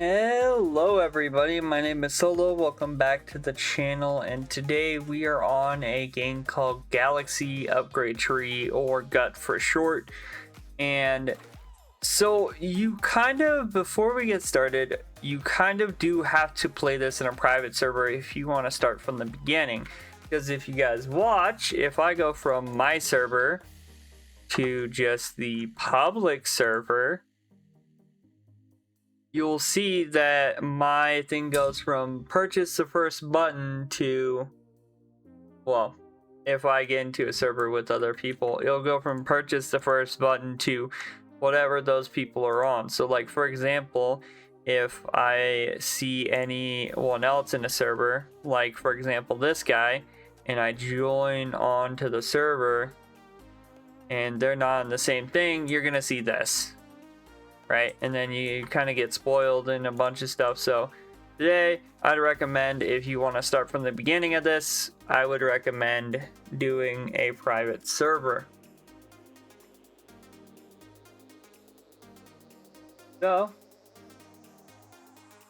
Hello everybody, my name is Solo, welcome back to the channel, and today we are on a game called Galaxy Upgrade Tree, or GUT for short. And so before we get started, you kind of do have to play this in a private server if you want to start from the beginning. Because if you guys watch, if I go from my server to just the public server, you'll see that my thing goes from purchase the first button to, well, if I get into a server with other people, it'll go from purchase the first button to whatever those people are on. So like, for example, if I see anyone else in a server, like for example this guy, and I join onto the server and they're not on the same thing, you're gonna see this. Right, and then you kind of get spoiled in a bunch of stuff. So today I'd recommend, if you want to start from the beginning of this, I would recommend doing a private server. So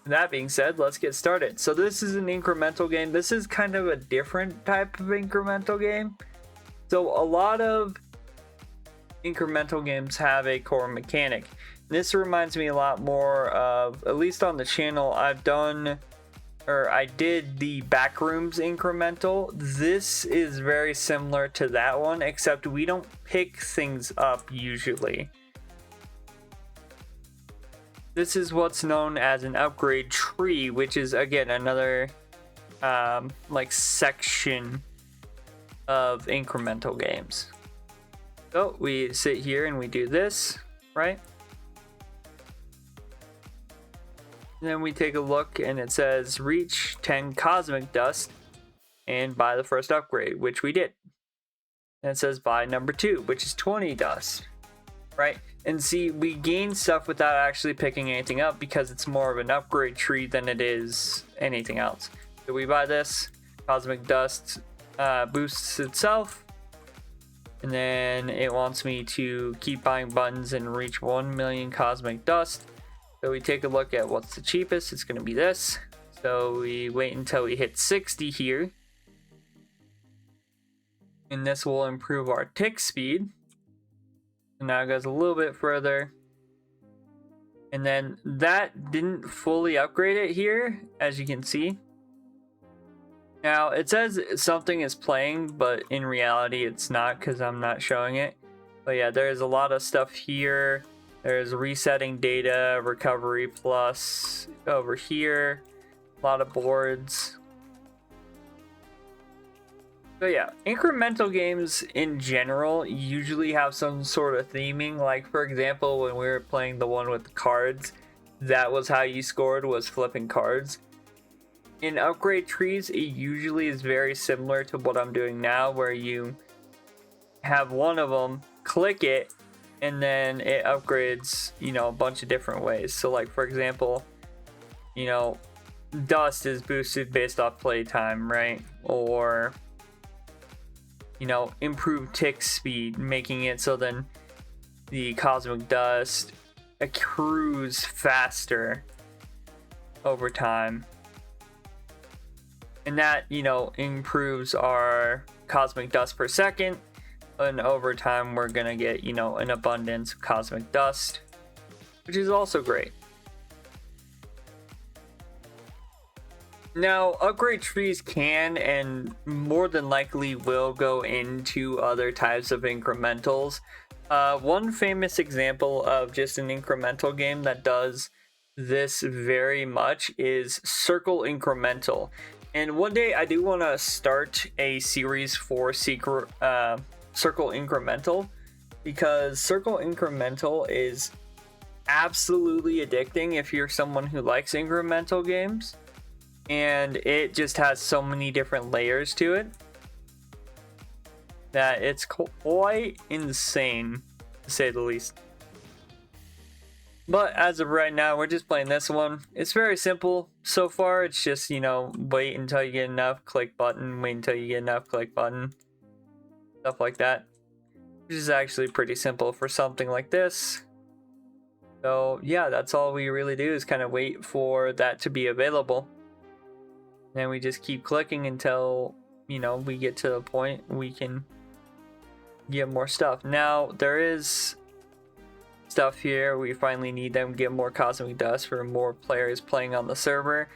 that being said, let's get started. So this is an incremental game. This is kind of a different type of incremental game. So a lot of incremental games have a core mechanic. This reminds me a lot more of, at least on the channel, I did the Backrooms incremental. This is very similar to that one, except we don't pick things up usually. This is what's known as an upgrade tree, which is again another like section of incremental games. So we sit here and we do this, right? And then we take a look and it says reach 10 cosmic dust and buy the first upgrade, which we did. And it says buy number 2, which is 20 dust, right? And see, we gain stuff without actually picking anything up because it's more of an upgrade tree than it is anything else. So we buy this, cosmic dust boosts itself, and then it wants me to keep buying buttons and reach 1 million cosmic dust. So we take a look at what's the cheapest. It's going to be this. So we wait until we hit 60 here. And this will improve our tick speed. And now it goes a little bit further. And then that didn't fully upgrade it here, as you can see. Now it says something is playing, but in reality it's not because I'm not showing it. But yeah, there's a lot of stuff here. There's resetting data, recovery plus over here, a lot of boards. So yeah, incremental games in general usually have some sort of theming. Like for example, when we were playing the one with the cards, that was how you scored, was flipping cards. In upgrade trees, it usually is very similar to what I'm doing now, where you have one of them, click it, and then it upgrades, a bunch of different ways. So like, for example, dust is boosted based off playtime, right? Or, improved tick speed, making it so then the cosmic dust accrues faster over time. And that, improves our cosmic dust per second. And over time we're gonna get an abundance of cosmic dust, which is also great. Now upgrade trees can and more than likely will go into other types of incrementals. One famous example of just an incremental game that does this very much is Circle Incremental. And one day I do want to start a series for Circle Incremental, because Circle Incremental is absolutely addicting if you're someone who likes incremental games, and it just has so many different layers to it that it's quite insane, to say the least. But as of right now, we're just playing this one. It's very simple so far. It's just, wait until you get enough, click button, wait until you get enough, click button. Stuff like that, which is actually pretty simple for something like this. So yeah, that's all we really do is kind of wait for that to be available. Then we just keep clicking until, you know, we get to the point we can get more stuff. Now there is stuff here. We finally need them to get more cosmic dust for more players playing on the server.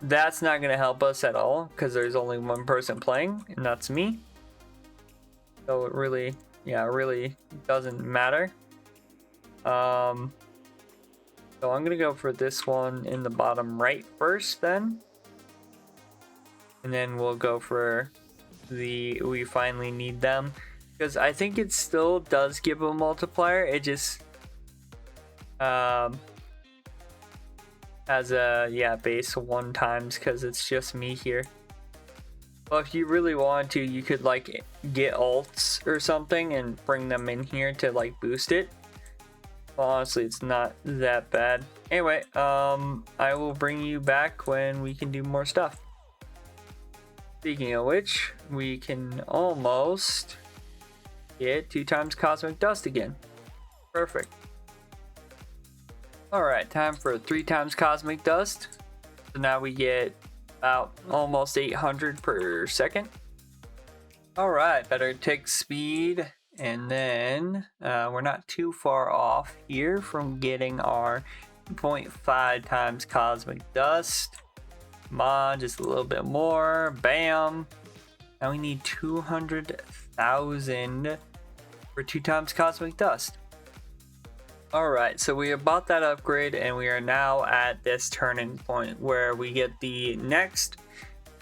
That's not going to help us at all because there's only one person playing, and that's me. So it really, yeah, it really doesn't matter. So I'm gonna go for this one in the bottom right first, then, and then we'll go for the we finally need them, because I think it still does give a multiplier. It just has a base 1 times because it's just me here. Well, if you really want to, you could like get alts or something and bring them in here to like boost it. Well, honestly, it's not that bad. Anyway, I will bring you back when we can do more stuff. Speaking of which, we can almost get 2 times cosmic dust again. Perfect. Alright, time for 3 times cosmic dust. So now we get about almost 800 per second. Alright, better tick speed. And then we're not too far off here from getting our 0.5 times cosmic dust. Come on, just a little bit more. Bam. Now we need 200,000 for 2 times cosmic dust. Alright, so we have bought that upgrade and we are now at this turning point where we get the next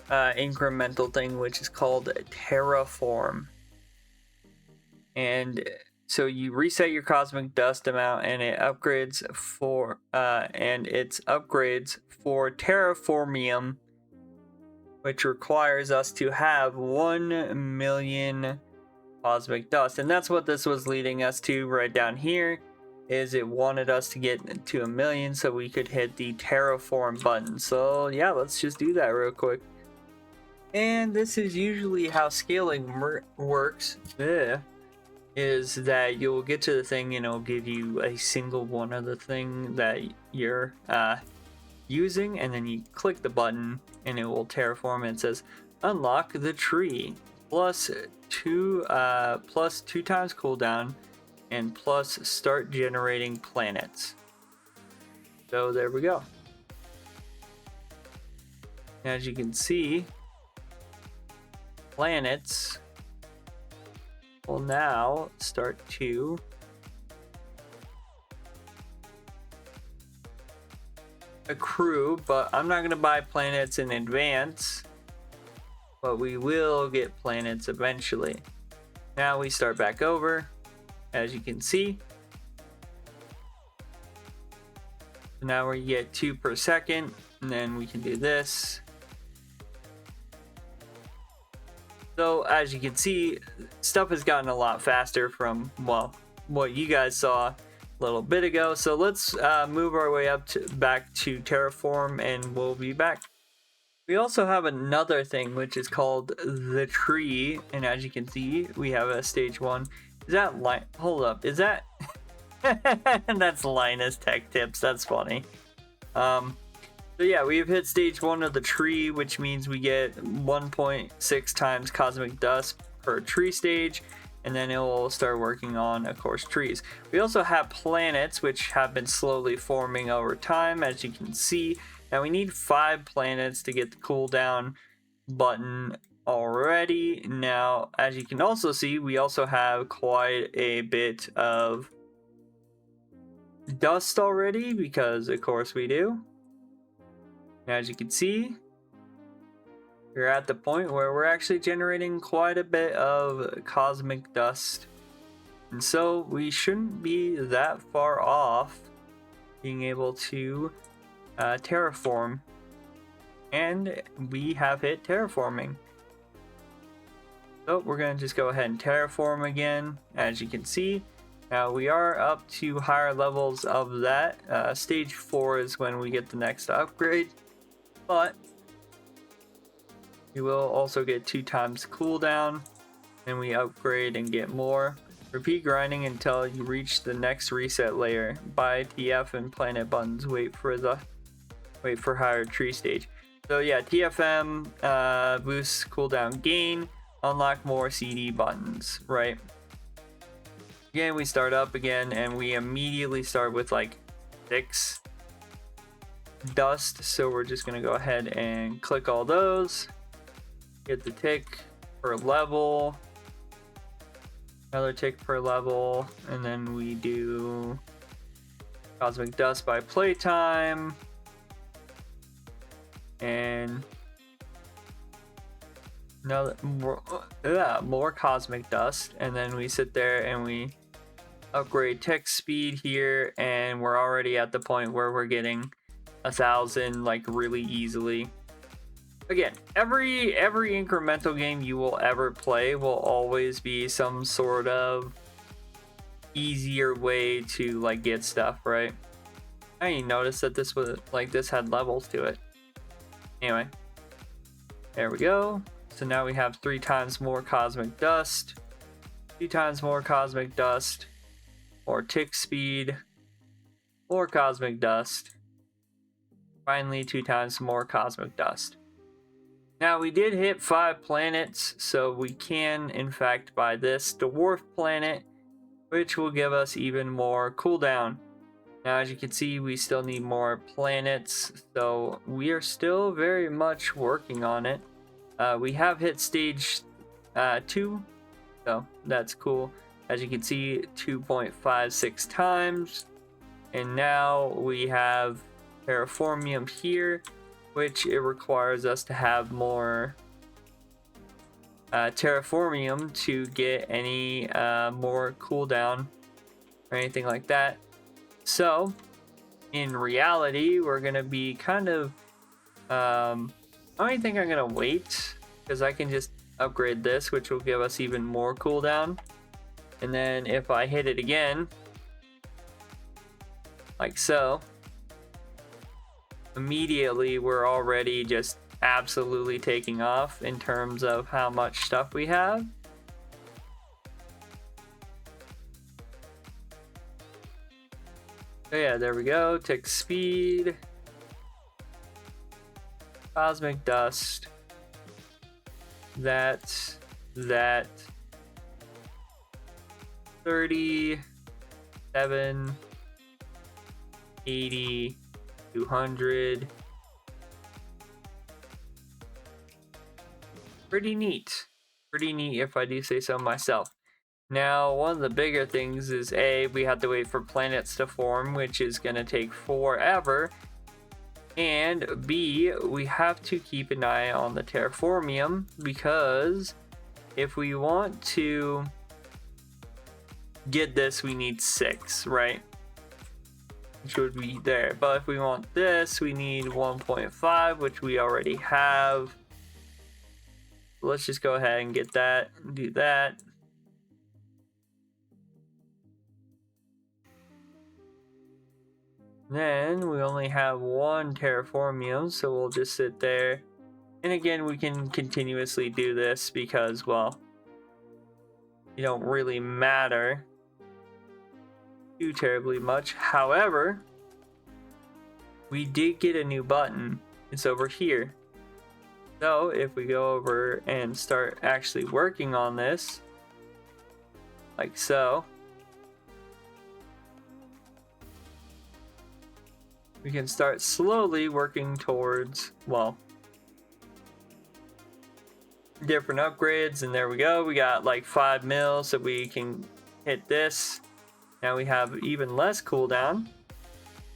incremental thing, which is called terraform. And so you reset your cosmic dust amount and it upgrades for terraformium, which requires us to have 1 million cosmic dust. And that's what this was leading us to right down here, is it wanted us to get to 1 million so we could hit the terraform button. So yeah, let's just do that real quick. And this is usually how scaling works. Is that you'll get to the thing and it'll give you a single one of the thing that you're using, and then you click the button and it will terraform. And it says unlock the tree plus 2 times cooldown and plus start generating planets. So there we go. As you can see, planets will now start to accrue, but I'm not going to buy planets in advance, but we will get planets eventually. Now we start back over, as you can see. Now we get 2 per second, and then we can do this. So as you can see, stuff has gotten a lot faster from, well, what you guys saw a little bit ago. So let's move our way up back to terraform and we'll be back. We also have another thing which is called the tree, and as you can see, we have a stage 1. Is that hold up, is that that's Linus Tech Tips, that's funny. So yeah, we've hit stage 1 of the tree, which means we get 1.6 times cosmic dust per tree stage, and then it will start working on, of course, trees. We also have planets, which have been slowly forming over time, as you can see. Now we need 5 planets to get the cooldown button already. Now, as you can also see, we also have quite a bit of dust already, because of course we do. As you can see, we're at the point where we're actually generating quite a bit of cosmic dust. And so we shouldn't be that far off being able to terraform. And we have hit terraforming. So we're going to just go ahead and terraform again, as you can see. Now we are up to higher levels of that. Stage 4 is when we get the next upgrade. But we will also get 2 times cooldown, and we upgrade and get more. Repeat grinding until you reach the next reset layer. Buy TF and planet buttons. Wait for higher tree stage. So yeah, TFM boosts cooldown gain. Unlock more CD buttons, right? Again, we start up again and we immediately start with like 6 dust. So we're just gonna go ahead and click all those. Get the tick per level. Another tick per level, and then we do cosmic dust by playtime, and more cosmic dust, and then we sit there and we upgrade tick speed here, and we're already at the point where we're getting 1,000 like really easily. Again, every incremental game you will ever play will always be some sort of easier way to like get stuff, right? I didn't notice that this had levels to it. Anyway, there we go. So now we have 3 times more cosmic dust, 2 times more cosmic dust, more tick speed, more cosmic dust, finally 2 times more cosmic dust. Now we did hit 5 planets, so we can in fact buy this dwarf planet, which will give us even more cooldown. Now as you can see, we still need more planets, so we are still very much working on it. We have hit stage 2, so that's cool. As you can see, 2.56 times, and now we have terraformium here, which it requires us to have more terraformium to get any more cooldown or anything like that. So in reality, we're gonna be kind of I don't think I'm gonna wait, because I can just upgrade this, which will give us even more cooldown. And then if I hit it again like so, immediately we're already just absolutely taking off in terms of how much stuff we have. So yeah, there we go. Tick speed, cosmic dust, that 37, 80, 200. Pretty neat if I do say so myself. Now, one of the bigger things is A, we have to wait for planets to form, which is going to take forever. And B, we have to keep an eye on the terraformium, because if we want to get this, we need 6, right? Which would be there. But if we want this, we need 1.5, which we already have. Let's just go ahead and get that, do that. Then we only have 1 terraformium, so we'll just sit there. And again, we can continuously do this because, well, it don't really matter too terribly much. However, we did get a new button. It's over here. So if we go over and start actually working on this, like so, we can start slowly working towards, well, different upgrades. And there we go. We got like 5 mil, so we can hit this. Now we have even less cooldown.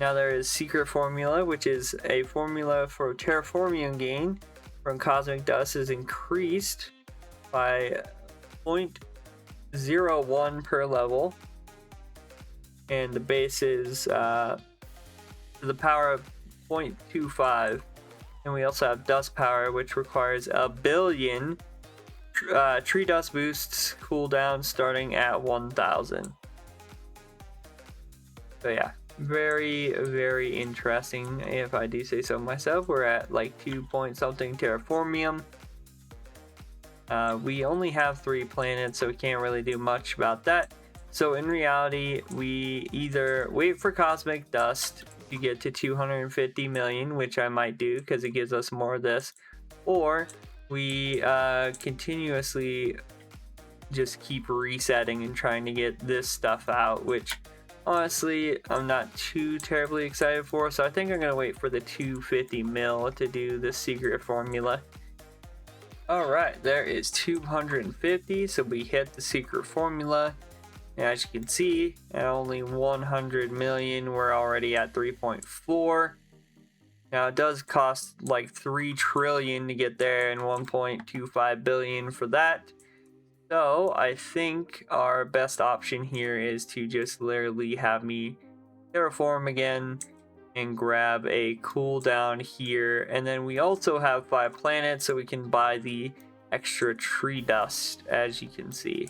Now there is secret formula, which is a formula for terraformium gain from cosmic dust is increased by 0.01 per level, and the base is the power of 0.25. And we also have dust power, which requires 1 billion tree dust boosts cooldown starting at 1,000. So yeah, very, very interesting if I do say so myself. We're at like 2 point something terraformium. We only have 3 planets, so we can't really do much about that. so in reality, we either wait for cosmic dust to get to 250 million, which I might do because it gives us more of this, or we continuously just keep resetting and trying to get this stuff out, which honestly I'm not too terribly excited for. So I think I'm gonna wait for the 250 mil to do the secret formula. All right, there is 250, so we hit the secret formula. And as you can see, at only 100 million, we're already at 3.4. Now it does cost like 3 trillion to get there and 1.25 billion for that. So I think our best option here is to just literally have me terraform again and grab a cooldown here. And then we also have 5 planets, so we can buy the extra tree dust, as you can see.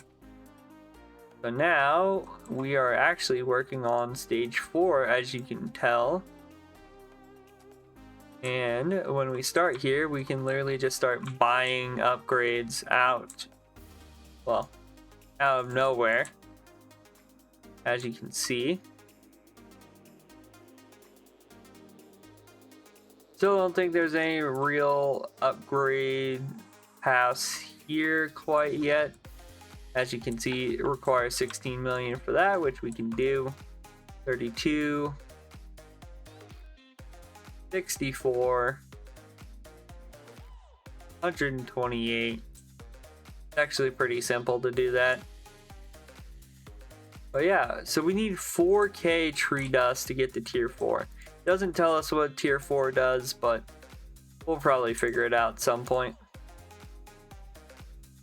So now we are actually working on stage 4, as you can tell. And when we start here, we can literally just start buying upgrades out, well, out of nowhere, as you can see. Still don't think there's any real upgrade paths here quite yet. As you can see, it requires 16 million for that, which we can do. 32, 64, 128. It's actually pretty simple to do that. But yeah, so we need 4k tree dust to get to tier 4. It doesn't tell us what tier 4 does, but we'll probably figure it out at some point.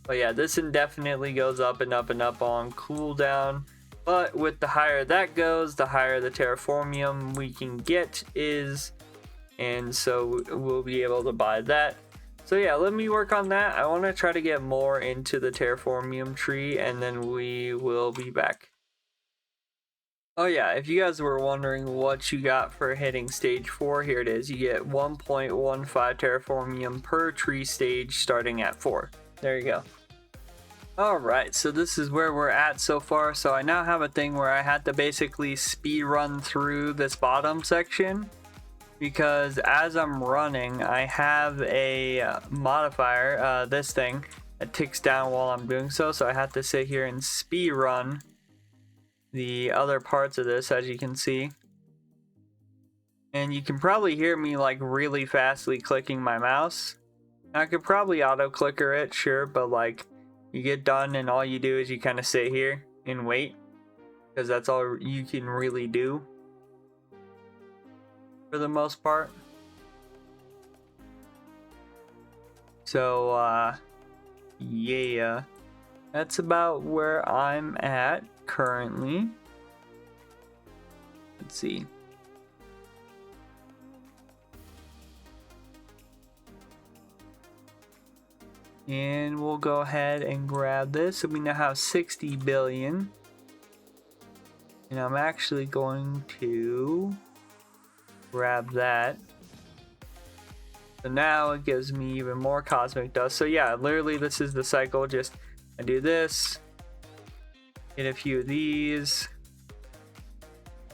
But yeah, this indefinitely goes up and up and up on cooldown. But with the higher that goes, the higher the terraformium we can get is. And so we'll be able to buy that. So yeah, let me work on that. I want to try to get more into the terraformium tree, and then we will be back. Oh yeah, if you guys were wondering what you got for hitting stage 4, here it is. You get 1.15 terraformium per tree stage starting at 4. There you go. Alright, so this is where we're at so far. So I now have a thing where I had to basically speed run through this bottom section, because as I'm running, I have a modifier, this thing, that ticks down while I'm doing so. So I have to sit here and speed run the other parts of this, as you can see. And you can probably hear me like really fastly clicking my mouse. I could probably auto clicker it, sure, but like you get done and all you do is you kind of sit here and wait, because that's all you can really do for the most part. So yeah, that's about where I'm at currently. Let's see. And we'll go ahead and grab this. So we now have 60 billion. And I'm actually going to grab that. So now it gives me even more cosmic dust. So yeah, literally this is the cycle. Just I do this, get a few of these,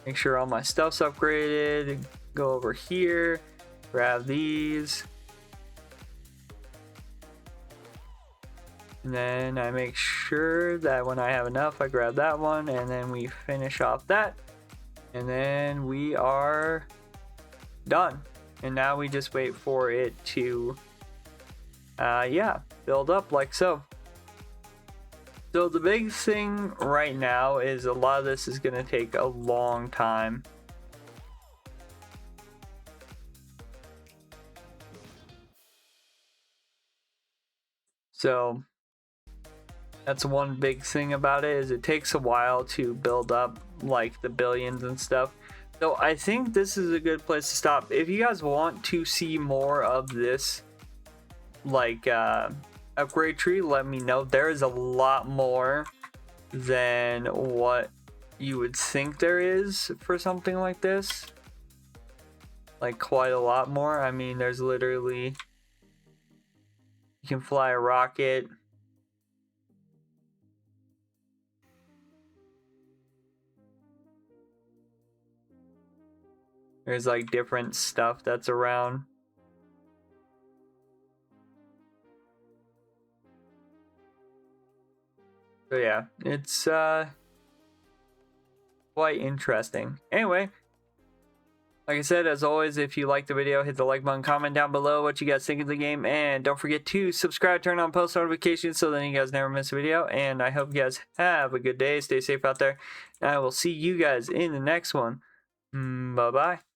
make sure all my stuff's upgraded, go over here, grab these. And then I make sure that when I have enough, I grab that one, and then we finish off that. And then we are done. And now we just wait for it to, yeah, build up like so. So the big thing right now is a lot of this is going to take a long time. So that's one big thing about it, is it takes a while to build up like the billions and stuff. So I think this is a good place to stop. If you guys want to see more of this like upgrade tree, let me know. There is a lot more than what you would think there is for something like this. Like quite a lot more. I mean, there's literally, you can fly a rocket. There's like different stuff that's around. So yeah, it's quite interesting. Anyway, like I said, as always, if you like the video, hit the like button, comment down below what you guys think of the game, and don't forget to subscribe, turn on post notifications so then you guys never miss a video. And I hope you guys have a good day, stay safe out there, and I will see you guys in the next one. Bye bye.